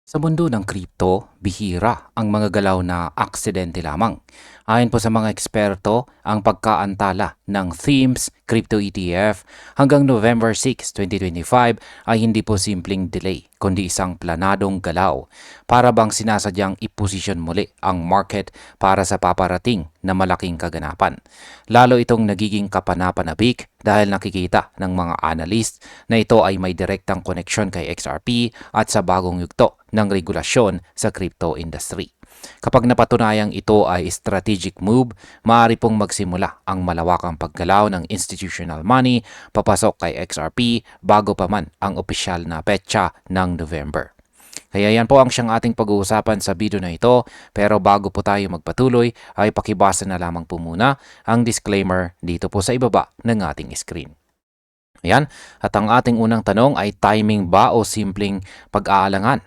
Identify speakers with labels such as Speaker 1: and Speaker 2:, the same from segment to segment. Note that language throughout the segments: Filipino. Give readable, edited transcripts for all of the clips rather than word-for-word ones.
Speaker 1: Sa mundo ng kripto, bihira ang mga galaw na aksidente lamang. Ayon po sa mga eksperto, ang pagkaantala ng Themes Crypto ETF hanggang November 6, 2025 ay hindi po simpleng delay, kundi isang planadong galaw. Para bang sinasadyang iposisyon muli ang market para sa paparating na malaking kaganapan. Lalo itong nagiging kapanapanabik dahil nakikita ng mga analyst na ito ay may direktang koneksyon kay XRP at sa bagong yugto ng regulasyon sa crypto industry. Kapag napatunayang ito ay strategic move, maaari pong magsimula ang malawakang paggalaw ng institutional money papasok kay XRP bago pa man ang opisyal na petsa ng November. Kaya yan po ang siyang ating pag-uusapan sa video na ito, pero bago po tayo magpatuloy ay pakibasa na lamang po muna ang disclaimer dito po sa ibaba ng ating screen. Ayan, at ang ating unang tanong ay timing ba o simpleng pag-aalangan?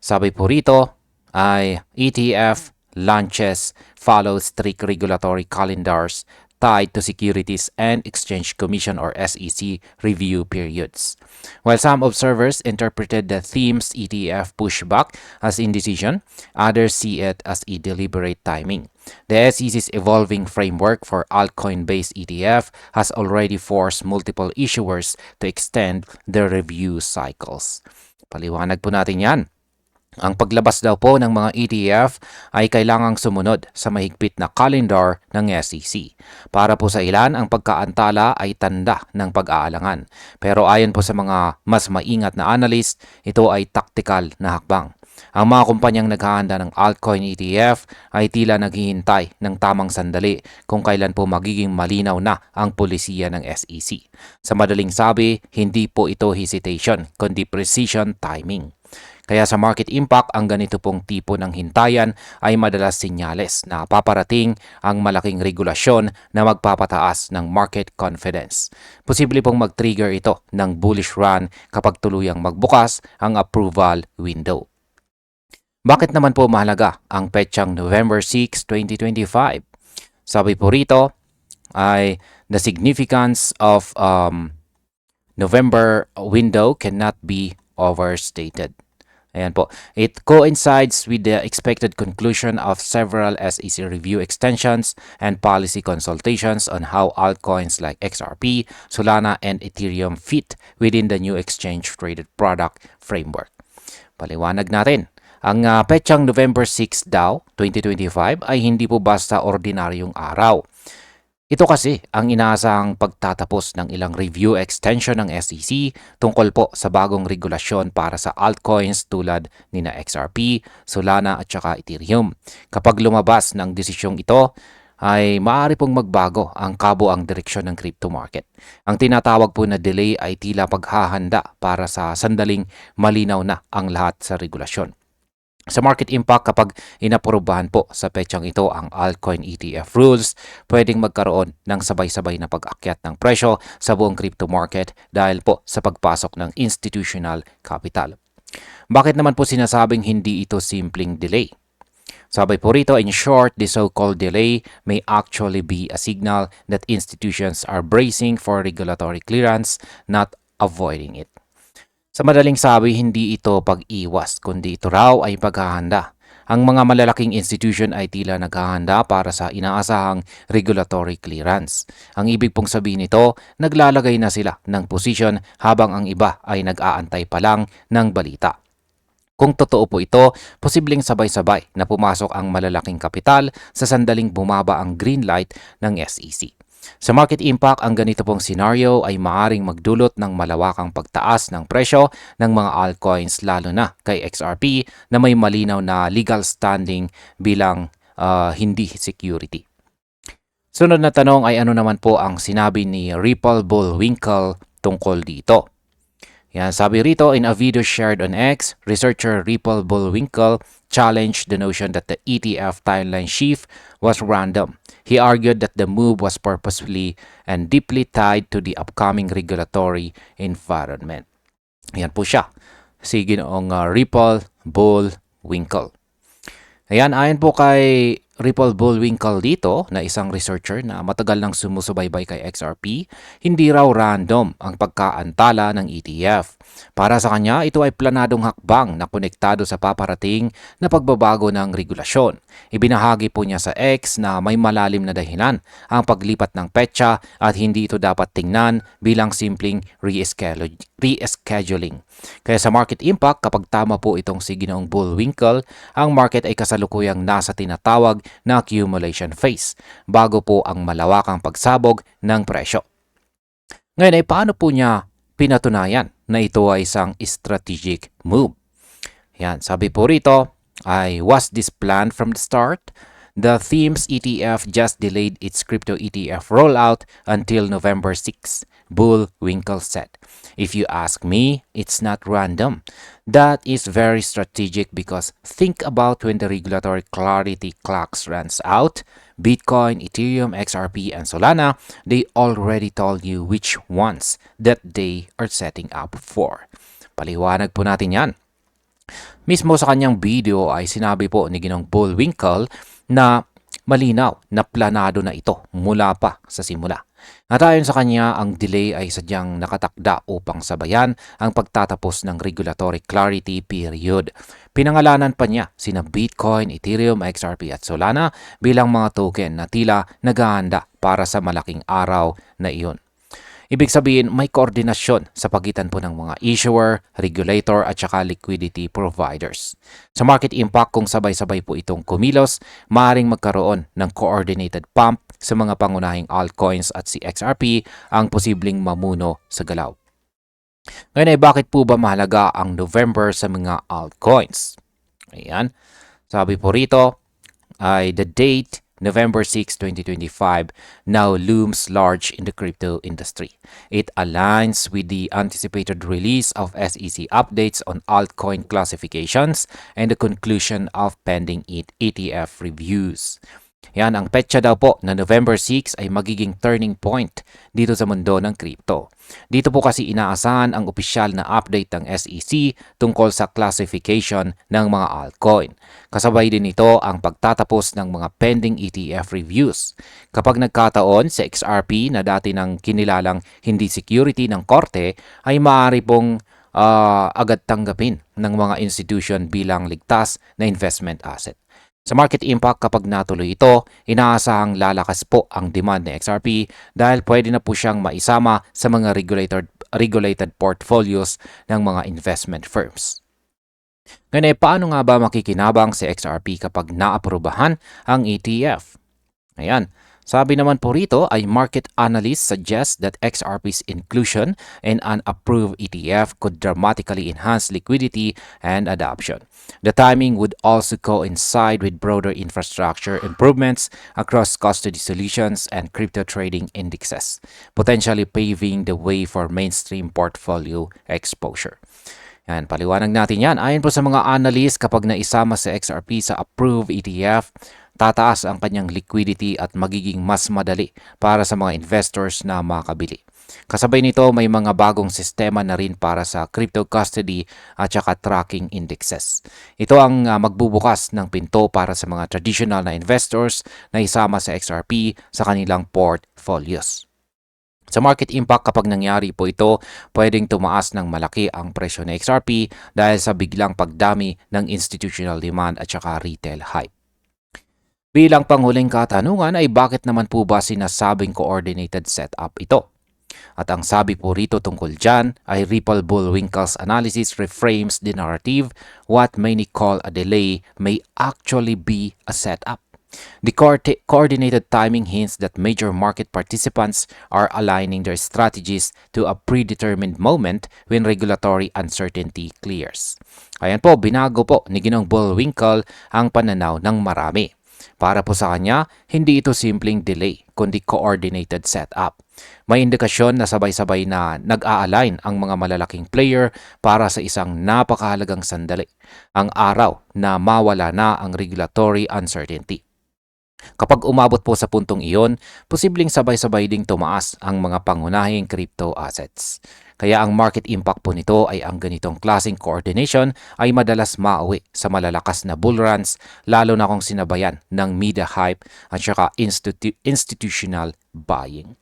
Speaker 1: Sabi po rito ay ETF launches follow strict regulatory calendars tied to Securities and Exchange Commission or SEC review periods. While some observers interpreted the theme's ETF pushback as indecision, others see it as a deliberate timing. The SEC's evolving framework for altcoin-based ETF has already forced multiple issuers to extend their review cycles. Paliwanag po natin yan. Ang paglabas daw po ng mga ETF ay kailangang sumunod sa mahigpit na calendar ng SEC. Para po sa ilan, ang pagkaantala ay tanda ng pag-aalangan. Pero ayon po sa mga mas maingat na analyst, ito ay tactical na hakbang. Ang mga kumpanyang naghahanda ng altcoin ETF ay tila naghihintay ng tamang sandali kung kailan po magiging malinaw na ang polisiya ng SEC. Sa madaling sabi, hindi po ito hesitation, kundi precision timing. Kaya sa market impact, ang ganito pong tipo ng hintayan ay madalas sinyales na paparating ang malaking regulasyon na magpapataas ng market confidence. Posible pong mag-trigger ito ng bullish run kapag tuluyang magbukas ang approval window. Bakit naman po mahalaga ang petsang November 6, 2025? Sabi po rito ay the significance of November window cannot be overstated. Ayan po. It coincides with the expected conclusion of several SEC review extensions and policy consultations on how altcoins like XRP, Solana, and Ethereum fit within the new exchange-traded product framework. Paliwanag natin. Ang petsang November 6 daw, 2025 ay hindi po basta ordinaryong araw. Ito kasi ang inaasahang pagtatapos ng ilang review extension ng SEC tungkol po sa bagong regulasyon para sa altcoins tulad ni na XRP, Solana at saka Ethereum. Kapag lumabas ng desisyong ito, ay maaari pong magbago ang kabuang direksyon ng crypto market. Ang tinatawag po na delay ay tila paghahanda para sa sandaling malinaw na ang lahat sa regulasyon. Sa market impact, kapag inaprobahan po sa petsang ito ang altcoin ETF rules, pwedeng magkaroon ng sabay-sabay na pag-akyat ng presyo sa buong crypto market dahil po sa pagpasok ng institutional capital. Bakit naman po sinasabing hindi ito simpleng delay? Sabi po rito, in short, the so-called delay may actually be a signal that institutions are bracing for regulatory clearance, not avoiding it. Sa madaling sabi, hindi ito pag-iwas, kundi ito raw ay paghahanda. Ang mga malalaking institution ay tila naghahanda para sa inaasahang regulatory clearance. Ang ibig pong sabihin nito, naglalagay na sila ng posisyon habang ang iba ay nag-aantay pa lang ng balita. Kung totoo po ito, posibleng sabay-sabay na pumasok ang malalaking kapital sa sandaling bumaba ang green light ng SEC. Sa market impact, ang ganito pong scenario ay maaring magdulot ng malawakang pagtaas ng presyo ng mga altcoins lalo na kay XRP na may malinaw na legal standing bilang hindi security. Sunod na tanong ay ano naman po ang sinabi ni Ripple Bullwinkle tungkol dito? Yan, sabi rito, in a video shared on X, researcher Ripple Bullwinkle challenged the notion that the ETF timeline shift was random. He argued that the move was purposefully and deeply tied to the upcoming regulatory environment. Yan po siya, si Ginoong Ripple Bullwinkle. Ayan, ayon po kay Ripple Bullwinkle dito na isang researcher na matagal nang sumusubaybay kay XRP, hindi raw random ang pagkaantala ng ETF. Para sa kanya, ito ay planadong hakbang na konektado sa paparating na pagbabago ng regulasyon. Ibinahagi po niya sa X na may malalim na dahilan ang paglipat ng petsa at hindi ito dapat tingnan bilang simpleng rescheduling. Kaya sa market impact, kapag tama po itong si Ginoong Bullwinkle, ang market ay kasalukuyang nasa tinatawag na accumulation phase bago po ang malawakang pagsabog ng presyo. Ngayon ay paano po niya pinatunayan na ito ay isang strategic move? Yan, sabi po rito, was this planned from the start? The Themes ETF just delayed its crypto ETF rollout until November 6, Bullwinkle said. If you ask me, it's not random. That is very strategic because think about when the regulatory clarity clocks runs out, Bitcoin, Ethereum, XRP, and Solana, they already told you which ones that they are setting up for. Paliwanag po natin yan. Mismo sa kanyang video ay sinabi po ni Ginong Bullwinkle na malinaw na planado na ito mula pa sa simula. At ayon sa kanya, ang delay ay sadyang nakatakda upang sabayan ang pagtatapos ng regulatory clarity period. Pinangalanan pa niya sina Bitcoin, Ethereum, XRP at Solana bilang mga token na tila naghahanda para sa malaking araw na iyon. Ibig sabihin, may koordinasyon sa pagitan po ng mga issuer, regulator at saka liquidity providers. Sa market impact, kung sabay-sabay po itong kumilos, maaaring magkaroon ng coordinated pump sa mga pangunahing altcoins at si XRP ang posibleng mamuno sa galaw. Ngayon ay bakit po ba mahalaga ang November sa mga altcoins? Ayan, sabi po rito ay the date November 6, 2025 now looms large in the crypto industry. It aligns with the anticipated release of SEC updates on altcoin classifications and the conclusion of pending ETF reviews. Yan, ang petsa daw po na November 6 ay magiging turning point dito sa mundo ng crypto. Dito po kasi inaasahan ang opisyal na update ng SEC tungkol sa classification ng mga altcoin. Kasabay din ito ang pagtatapos ng mga pending ETF reviews. Kapag nagkataon sa XRP na dati nang kinilalang hindi security ng korte, ay maaari pong agad tanggapin ng mga institution bilang ligtas na investment asset. Sa market impact, kapag natuloy ito, inaasahang lalakas po ang demand ng XRP dahil pwede na po siyang maisama sa mga regulated portfolios ng mga investment firms. Ngayon, paano nga ba makikinabang si XRP kapag naaprubahan ang ETF? Ayan. Sabi naman po rito ay market analysts suggest that XRP's inclusion in an approved ETF could dramatically enhance liquidity and adoption. The timing would also coincide with broader infrastructure improvements across custody solutions and crypto trading indexes, potentially paving the way for mainstream portfolio exposure. Yan, paliwanag natin yan. Ayon po sa mga analysts, kapag naisama sa XRP sa approved ETF, tataas ang kanyang liquidity at magiging mas madali para sa mga investors na makabili. Kasabay nito, may mga bagong sistema na rin para sa crypto custody at saka tracking indexes. Ito ang magbubukas ng pinto para sa mga traditional na investors na isama sa XRP sa kanilang portfolios. Sa market impact, kapag nangyari po ito, pwedeng tumaas ng malaki ang presyo ng XRP dahil sa biglang pagdami ng institutional demand at saka retail hype. Bilang panghuling katanungan ay bakit naman po ba sinasabing coordinated setup ito? At ang sabi po rito tungkol dyan ay Ripple Bullwinkle's analysis reframes the narrative. What many call a delay may actually be a setup. The coordinated timing hints that major market participants are aligning their strategies to a predetermined moment when regulatory uncertainty clears. Ayan po, binago po ni Ginong Bullwinkle ang pananaw ng marami. Para po sa kanya, hindi ito simpleng delay, kundi coordinated setup. May indikasyon na sabay-sabay na nag-a-align ang mga malalaking player para sa isang napakahalagang sandali, ang araw na mawala na ang regulatory uncertainty. Kapag umabot po sa puntong iyon, posibleng sabay-sabay ding tumaas ang mga pangunahing crypto assets. Kaya ang market impact po nito ay ang ganitong klaseng coordination ay madalas mauwi sa malalakas na bull runs, lalo na kung sinabayan ng media hype at saka institutional buying.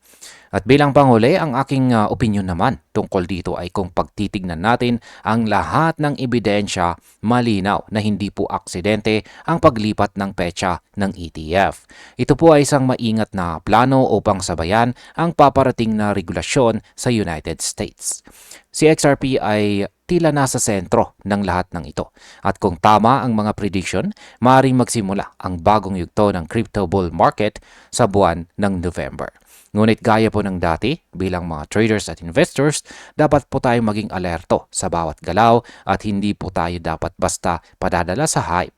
Speaker 1: At bilang panghuli, ang aking opinion naman tungkol dito ay kung pagtitignan natin ang lahat ng ebidensya, malinaw na hindi po aksidente ang paglipat ng petsa ng ETF. Ito po ay isang maingat na plano upang sabayan ang paparating na regulasyon sa United States. Si XRP ay tila nasa sentro ng lahat ng ito. At kung tama ang mga prediction, maaaring magsimula ang bagong yugto ng crypto bull market sa buwan ng November. Ngunit gaya po ng dati, bilang mga traders at investors, dapat po tayong maging alerto sa bawat galaw at hindi po tayo dapat basta padadala sa hype.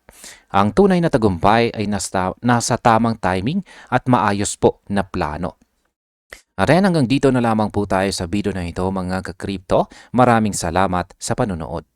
Speaker 1: Ang tunay na tagumpay ay nasa tamang timing at maayos po na plano. At hanggang dito na lamang po tayo sa video na ito mga ka-crypto. Maraming salamat sa panonood.